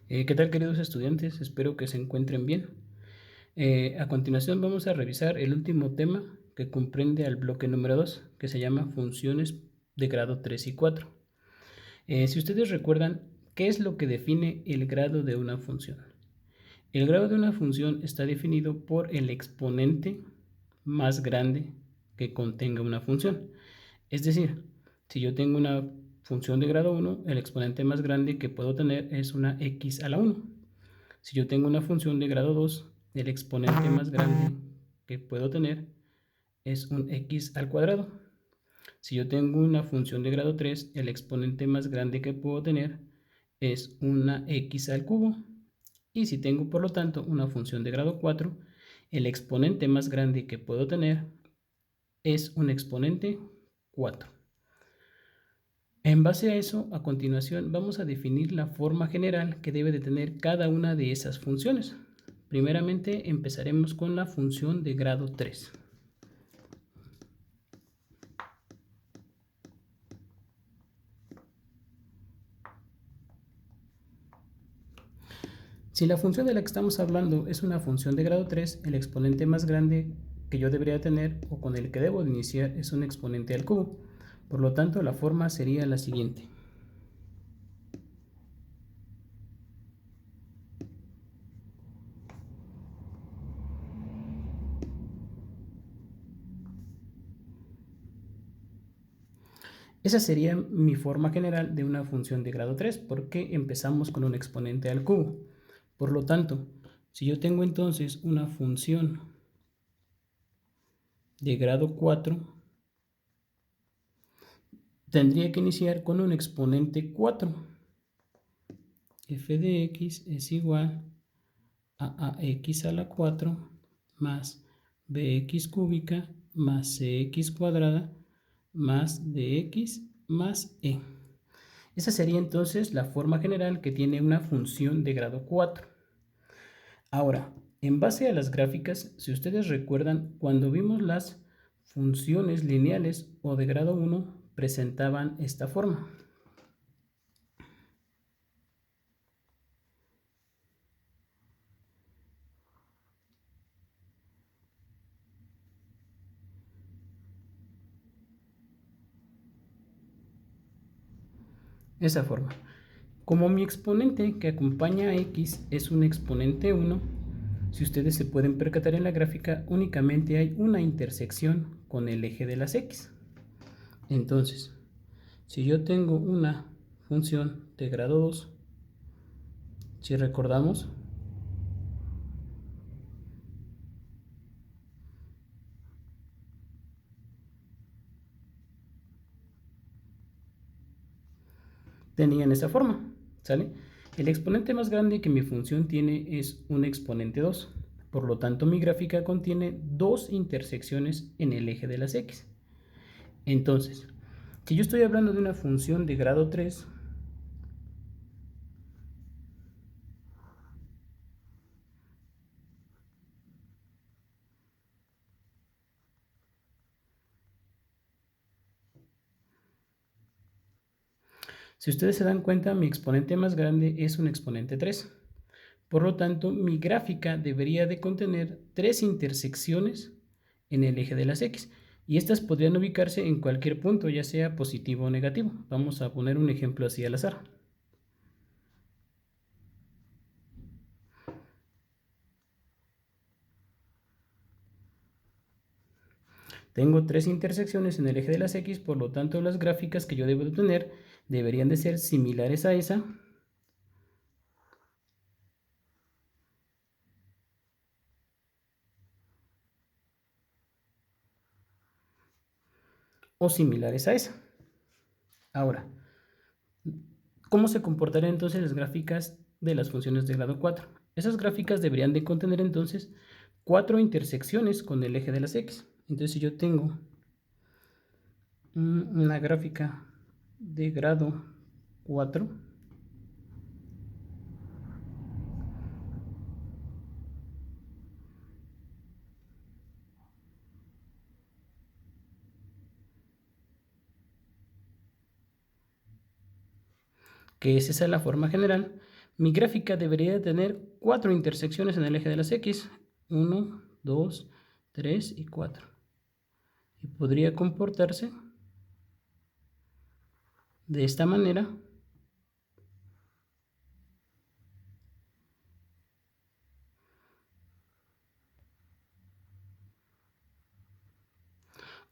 ¿Qué tal, queridos estudiantes? Espero que se encuentren bien. A continuación vamos a revisar el último tema que comprende al bloque número 2, que se llama funciones de grado 3 y 4. Si ustedes recuerdan, ¿qué es lo que define el grado de una función? El grado de una función está definido por el exponente más grande que contenga una función. Es decir, si yo tengo una función de grado 1, el exponente más grande que puedo tener es una x a la 1. Si yo tengo una función de grado 2, el exponente más grande que puedo tener es un x al cuadrado. Si yo tengo una función de grado 3, el exponente más grande que puedo tener es una x al cubo. Y si tengo, por lo tanto, una función de grado 4, el exponente más grande que puedo tener es un exponente 4. En base a eso, a continuación vamos a definir la forma general que debe de tener cada una de esas funciones. Primeramente empezaremos con la función de grado 3. Si la función de la que estamos hablando es una función de grado 3, el exponente más grande que yo debería tener o con el que debo de iniciar es un exponente al cubo. Por lo tanto, la forma sería la siguiente. Esa sería mi forma general de una función de grado 3, porque empezamos con un exponente al cubo. Por lo tanto, si yo tengo entonces una función de grado 4, tendría que iniciar con un exponente 4. F de x es igual a ax a la 4 más bx cúbica más cx cuadrada más dx más e. Esa sería entonces la forma general que tiene una función de grado 4. Ahora, en base a las gráficas, si ustedes recuerdan, cuando vimos las funciones lineales o de grado 1, presentaban esta forma. Esa forma. Como mi exponente que acompaña a x es un exponente 1, si ustedes se pueden percatar en la gráfica, únicamente hay una intersección con el eje de las x. Entonces, si yo tengo una función de grado 2, si recordamos, tenían esa forma, ¿sale? El exponente más grande que mi función tiene es un exponente 2. Por lo tanto, mi gráfica contiene dos intersecciones en el eje de las x. Entonces, si yo estoy hablando de una función de grado 3, si ustedes se dan cuenta, mi exponente más grande es un exponente 3. Por lo tanto, mi gráfica debería de contener tres intersecciones en el eje de las x. Y estas podrían ubicarse en cualquier punto, ya sea positivo o negativo. Vamos a poner un ejemplo así al azar. Tengo tres intersecciones en el eje de las x, por lo tanto las gráficas que yo debo de tener deberían de ser similares a esa o similares a esa. Ahora, ¿cómo se comportarían entonces las gráficas de las funciones de grado 4? Esas gráficas deberían de contener entonces cuatro intersecciones con el eje de las x. Entonces si yo tengo una gráfica de grado 4, que es esa la forma general, Mi gráfica debería tener 4 intersecciones en el eje de las X. 1, 2, 3 y 4. Y podría comportarse de esta manera.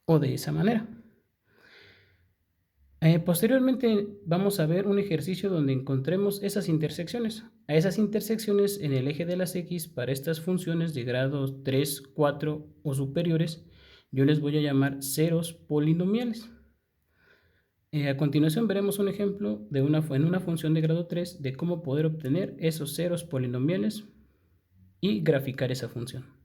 O de esa manera. Posteriormente vamos a ver un ejercicio donde encontremos esas intersecciones. A esas intersecciones en el eje de las X para estas funciones de grado 3, 4 o superiores, yo les voy a llamar ceros polinomiales. A continuación veremos un ejemplo en una función de grado 3 de cómo poder obtener esos ceros polinomiales y graficar esa función.